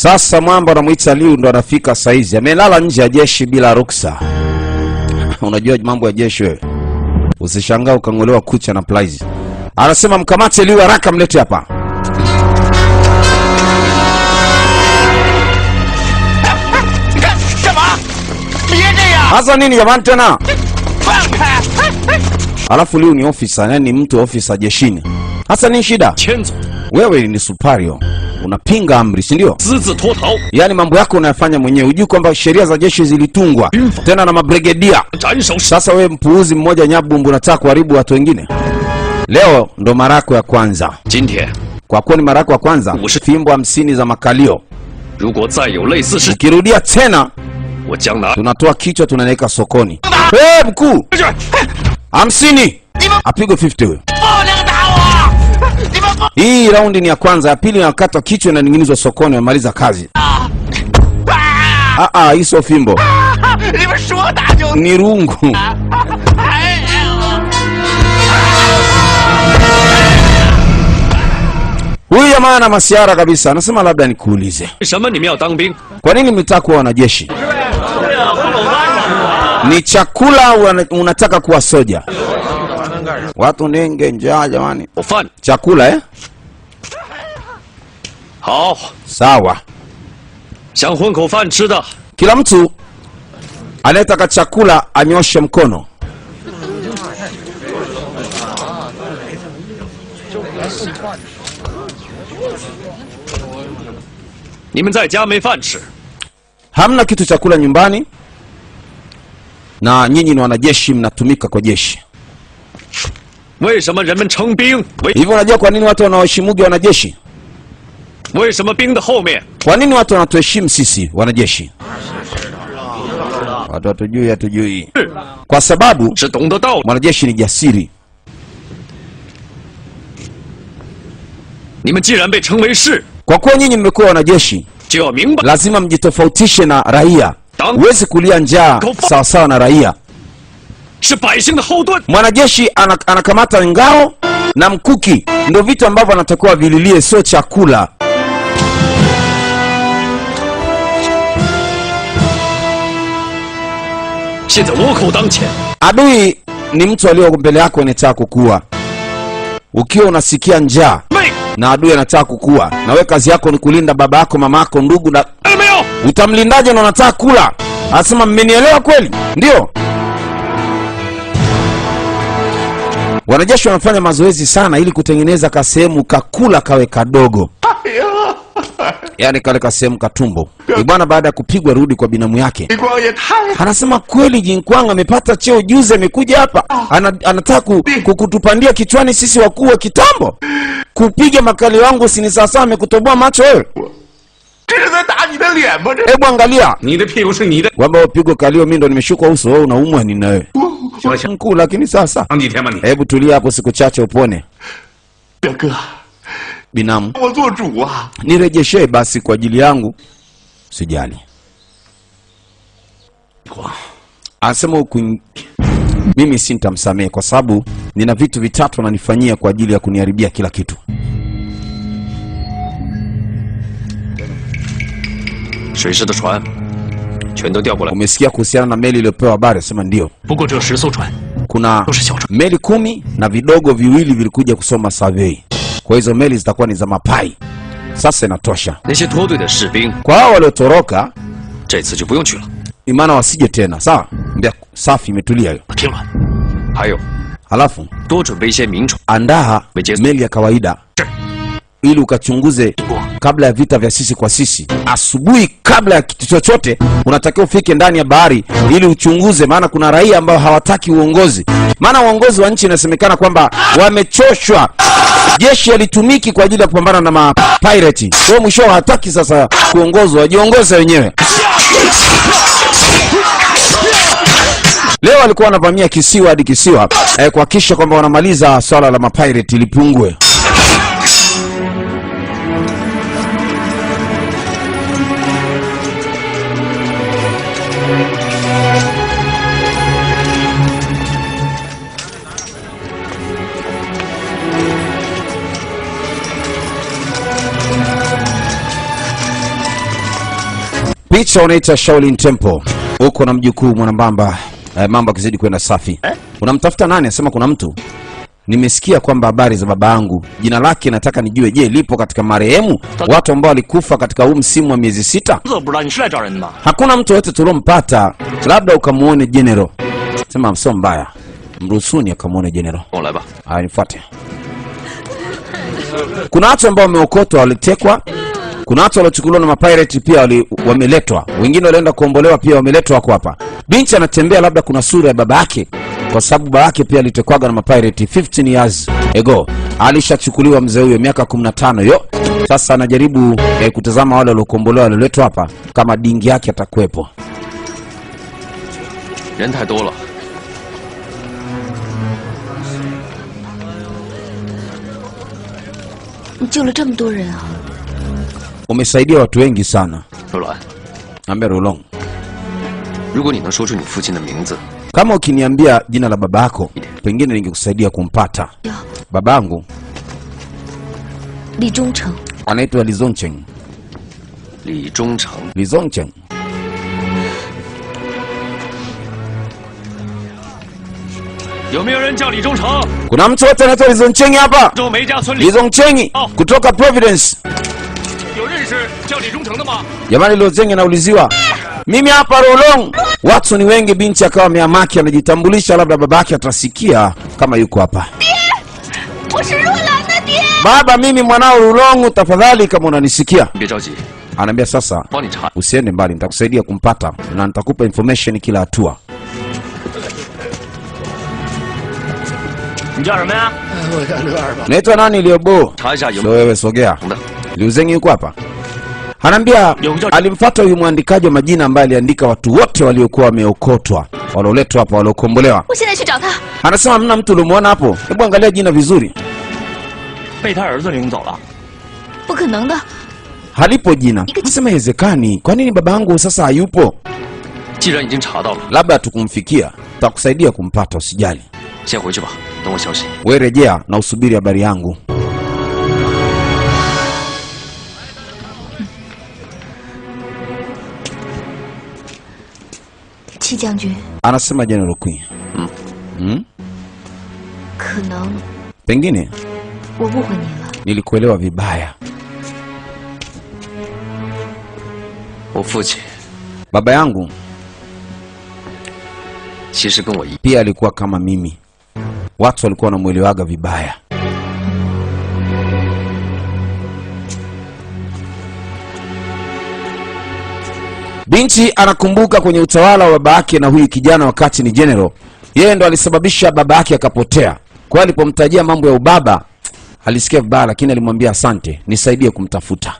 Sasa mwamba anamuita Liu ndo anafika saizi. Amelala nje ya jeshi bila ruksa. Unajua mambo ya jeshi wewe. Usishangaa ukangolewa kucha na plies. Anasema mkamate Liu haraka, mlete hapa. Hasa nini jamani tena? Alafu Liu ni officer, yani mtu officer jeshini. Hasa nini shida? Wewe ni superior. Unapinga amri, si ndio? Yani mambo yako unayafanya mwenyewe. Unajua kwamba sheria za jeshi zilitungwa tena na mabrigedia. Sasa wewe mpuuzi mmoja nyabumbu unataka kuharibu watu wengine. Leo ndo mara yako ya kwanza. Kwa kuwa ni mara yako ya kwanza, fimbo 50 za makalio. Ukirudia tena, tunatoa kichwa tunaweka sokoni. Mkuu. 50. Apigwe 50 wewe. Hii raundi ni ya kwanza, ya pili nakatwa kichwa na ninginizwa sokoni, wamaliza kazi. Hii sio fimbo. Ni rungu. Huyu jamaa ana masiara kabisa. Anasema labda nikuulize. Kwa nini mnataka kuwa wanajeshi? Ni chakula unataka kuwa soja? Watu nenge njaa jamani. Chakula Sawa. Kila mtu anayetaka chakula anyoshe mkono. Hamna kitu chakula nyumbani na nyinyi ni wanajeshi, mnatumika kwa jeshi. Hivyo unajua kwa nini watu wanaheshimu wanajeshi? Kwa nini watu wanatuheshimu sisi wanajeshi? Watu hatujui. Kwa sababu mwanajeshi ni jasiri. Kwa kuwa nyinyi mmekuwa wanajeshi, lazima mjitofautishe na raia. Huwezi kulia njaa sawa sawa na raia. Mwanajeshi anakamata ngao na mkuki, ndio vitu ambavyo anatakiwa vililie, sio chakula. Adui ni mtu aliye mbele yako anataka kukua. Ukiwa unasikia njaa na adui anataka kukua, na wewe kazi yako ni kulinda baba yako, mama yako, ndugu, na utamlindaje na unataka kula? Anasema mmenielewa kweli? Ndio. Wanajeshi wanafanya mazoezi sana ili kutengeneza kasehemu kakula kawe kadogo. Yani kale kasehemu katumbo. Bwana baada ya kupigwa rudi kwa binamu yake. Anasema kweli Jinkwang amepata cheo juzi, amekuja hapa. Anataka kukutupandia kichwani sisi wakuu wa kitambo. Kupiga makali wangu si ni sasa amekutoboa macho wewe. Hebu angalia. Kwamba upigwe kalio mimi ndo nimeshuka uso, wewe unaumwa nini na wewe? Mkuu, lakini sasa hebu tulia hapo siku chache upone. Binamu, nirejeshe basi kwa ajili yangu. Sijali. Anasema mimi sintamsamehe kwa sababu nina vitu vitatu ananifanyia kwa ajili ya kuniharibia kila kitu. Umesikia kuhusiana na meli iliyopewa habari? Sema ndio. Kuna meli 10 na vidogo viwili vilikuja kusoma survey. Kwa hizo meli zitakuwa ni za mapai. Sasa inatosha. Kwa hao waliotoroka, imana wasije tena. Sawa? Mbia safi imetulia hiyo. Halafu andaa meli ya kawaida ili ukachunguze kabla ya vita vya sisi kwa sisi. Asubuhi kabla ya kitu chochote unatakiwa ufike ndani ya bahari ili uchunguze, maana kuna raia ambao hawataki uongozi. Maana uongozi wa nchi inasemekana kwamba wamechoshwa. Jeshi halitumiki kwa ajili ya kupambana na mapirate. Kwa mwisho hataki sasa kuongozwa, wajiongoze wenyewe. Leo walikuwa wanavamia kisiwa hadi kisiwa kuhakikisha kwamba wanamaliza swala la mapirate lipungue. Licha wanaita Shaolin Temple. Huko na mjukuu Mwanambamba. Mambo akizidi kwenda safi. Unamtafuta nani? Asema kuna mtu. Nimesikia kwamba habari za baba yangu. Jina lake nataka nijue, je, lipo katika marehemu watu ambao walikufa katika huu msimu wa miezi 6? Hakuna mtu yote tulompata. Labda ukamuone General. Sema sio mbaya. Mruhusuni akamuone General. Haya, nifuate. Kuna watu ambao wameokotwa, walitekwa. Kuna watu waliochukuliwa na mapirate pia wameletwa. Wengine walienda kuombolewa pia wameletwa wako hapa. Binti anatembea, labda kuna sura ya baba yake, kwa sababu baba yake pia alitekwaga na mapirate 15 years ago. Alishachukuliwa mzee huyo miaka 15 yo. Sasa anajaribu kutazama wale waliokombolewa walioletwa hapa kama dingi yake atakuepo. 人太多了。 你救了这么多人啊！ Umesaidia watu wengi sana. 若鸾， Ambe Rolong. 如果你能说出你父亲的名字， Kama ukiniambia jina la baba yako, pengine ningekusaidia kumpata. Baba yangu 李忠诚 anaitwa Li Zongcheng. 李忠诚。 Li Zongcheng. 有没有人叫李忠诚？ Kuna mtu wote anaitwa Li Zongcheng hapa? 州梅家村 Li 里 Zongcheng kutoka Providence. 有认识叫李忠诚的吗？ Jamani, Li Zongcheng anauliziwa. Mimi hapa Rolong. Watu ni wengi. Binti akawa miamaki anajitambulisha, labda babake atasikia kama yuko hapa. Baba, mimi mwanao Rolong, tafadhali kama unanisikia. 别着急， Anambia sasa 帮你查。 usiende mbali, nitakusaidia kumpata na nitakupa information kila hatua. 你叫什么呀？ 我叫刘二吧。 Naitwa nani Liobo? 查一下有 Sio wewe, sogea. 的。 Liu Zeng yuko hapa. Anambia alimfuata huyu mwandikaji wa majina ambaye aliandika watu wote waliokuwa wameokotwa, walioletwa hapa, waliokombolewa. 我现在去找他。 Anasema mna mtu ulimuona hapo? Hebu angalia jina vizuri. 被他儿子领走了。 不可能的， Halipo jina. Anasema haiwezekani. Kwa nini baba yangu sasa hayupo? 既然已经查到了， Labda tukumfikia. Tutakusaidia kumpata, usijali. 先回去吧，等我消息。 Wewe rejea na usubiri habari yangu. 戚将军， Anasema General Kui. 可能 Pengine 我误会你了。 nilikuelewa vibaya. 我父亲 Baba yangu 其实跟我一， pia alikuwa kama mimi. Watu walikuwa wanamuelewaga vibaya. Binti anakumbuka kwenye utawala wa baba yake na huyu kijana wakati ni general. Yeye ndo alisababisha baba yake akapotea. Kwa hiyo alipomtajia mambo ya ubaba, alisikia vibaya, lakini alimwambia asante, nisaidie kumtafuta.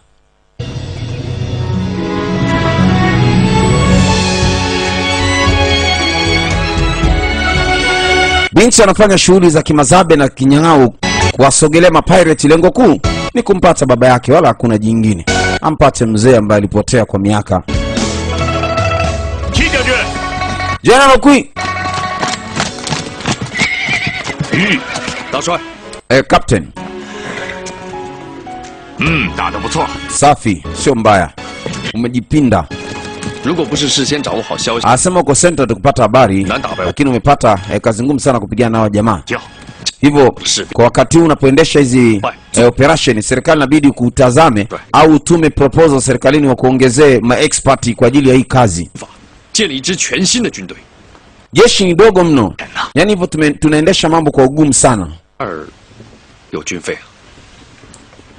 Binti anafanya shughuli za kimazabe na kinyang'au kuwasogelea mapirate. Lengo kuu ni kumpata baba yake, wala hakuna jingine. Ampate mzee ambaye alipotea kwa miaka. General Kui. 大帅， Captain. 打得不错。 Safi, sio mbaya. Umejipinda. 如果不是事先掌握好消息， Anasema uko center tukupata habari, Nanda, lakini umepata kazi ngumu sana kupigana na jamaa. 叫 Hivyo kwa wakati huu unapoendesha hizi operation, serikali inabidi kutazame au utume proposal serikalini wa kuongezee maexpert kwa ajili ya hii kazi. 建立一支全新的军队。 Jeshi ni dogo mno. Yaani hivyo tunaendesha mambo kwa ugumu sana. 有军费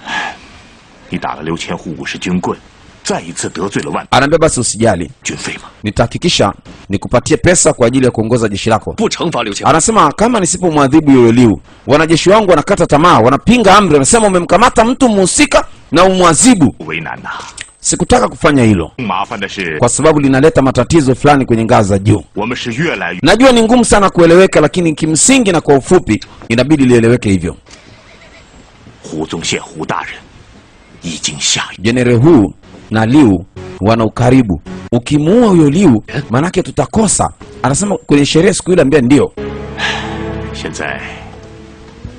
啊。 你打了6000户武士军棍，再一次得罪了万 Anaambia basi usijali. 军费吗？ Nitahakikisha nikupatie pesa kwa ajili ya kuongoza jeshi lako. 不惩罚6000。 Anasema kama nisipomwadhibu yule Liu, wanajeshi wangu wanakata tamaa, wanapinga amri, wanasema umemkamata mtu mhusika na umwadhibu. 为难呐。 Sikutaka kufanya hilo 麻烦的是， kwa sababu linaleta matatizo fulani kwenye ngazi za juu. 我们是越来越 Najua ni ngumu sana kueleweka, lakini kimsingi na kwa ufupi inabidi lieleweke hivyo. 胡宗宪胡大人已经下狱。 Jenerali huu na Liu wana ukaribu. Ukimuua huyo Liu, manake tutakosa. Anasema kwenye sherehe siku ile, ambia ndio. 现在，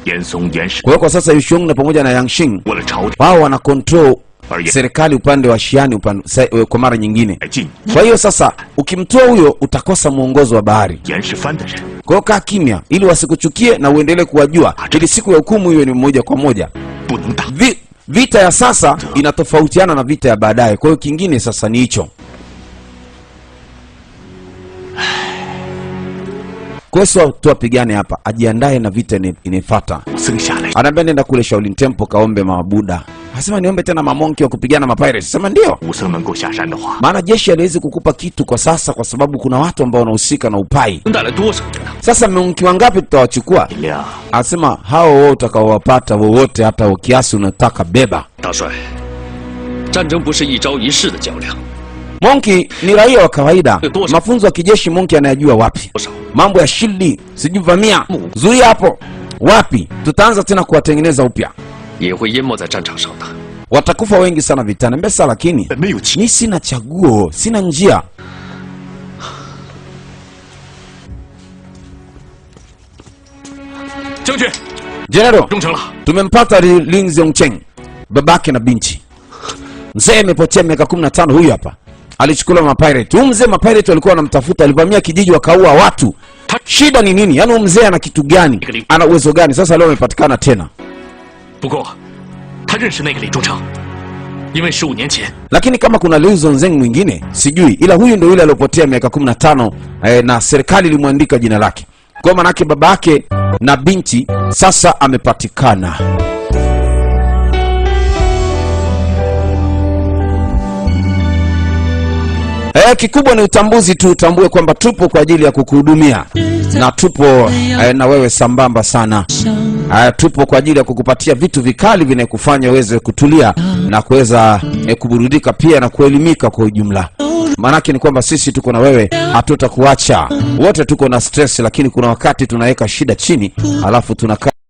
严嵩、严世 Kwa hiyo kwa sasa Yushong na pamoja na Yang Xing 为了朝廷， wao wana control serikali upande wa Shiani kwa mara nyingine. Kwa hiyo sasa ukimtoa huyo utakosa mwongozo wa bahari. Kwa hiyo kaa kimya ili wasikuchukie na uendelee kuwajua ili siku ya hukumu iwe ni moja kwa moja. Vita ya sasa inatofautiana na vita ya baadaye. Kwa hiyo kingine sasa ni hicho. Kwa hiyo tuwapigane hapa, ajiandae na vita inafuata. Anaambia nenda kule Shaolin Temple kaombe mabuda. Anasema niombe tena mamonki wa kupigana mapirates. Sema ndio. Maana jeshi haliwezi kukupa kitu kwa sasa kwa sababu kuna watu ambao wanahusika na upai. Sasa monki wangapi tutawachukua? Anasema hao wao utakaowapata wote hata kiasi unataka beba. Monki ni raia wa kawaida. Mafunzo ya kijeshi Monki anayajua wapi? Mambo ya shildi, sijuvamia, zuia hapo. Wapi? Tutaanza tena kuwatengeneza upya. Watakufa wengi sana vitani. Mbesa lakini ni sina chaguo, sina njia. General, tumempata Lin Zhongcheng, babake na binti. Mzee amepotea miaka 15 huyu hapa. Alichukua mapirate. Huyu mzee mapirate walikuwa wanamtafuta, alivamia kijiji wakaua watu. Shida ni nini? Yaani mzee ana kitu gani? Ana uwezo gani? Sasa leo amepatikana tena. Lakini kama kuna Liu Zonzeng mwingine sijui, ila huyu ndio yule aliyopotea miaka 15 na serikali ilimwandika jina lake. Kwa maana yake babake na binti sasa amepatikana. Kikubwa ni utambuzi tu, utambue kwamba tupo kwa ajili ya kukuhudumia na tupo na wewe sambamba sana. Tupo kwa ajili ya kukupatia vitu vikali vinakufanya uweze kutulia na kuweza kuburudika pia na kuelimika kwa ujumla. Maanake ni kwamba sisi tuko na wewe, hatutakuacha. Wote tuko na stress, lakini kuna wakati tunaweka shida chini alafu tunakaa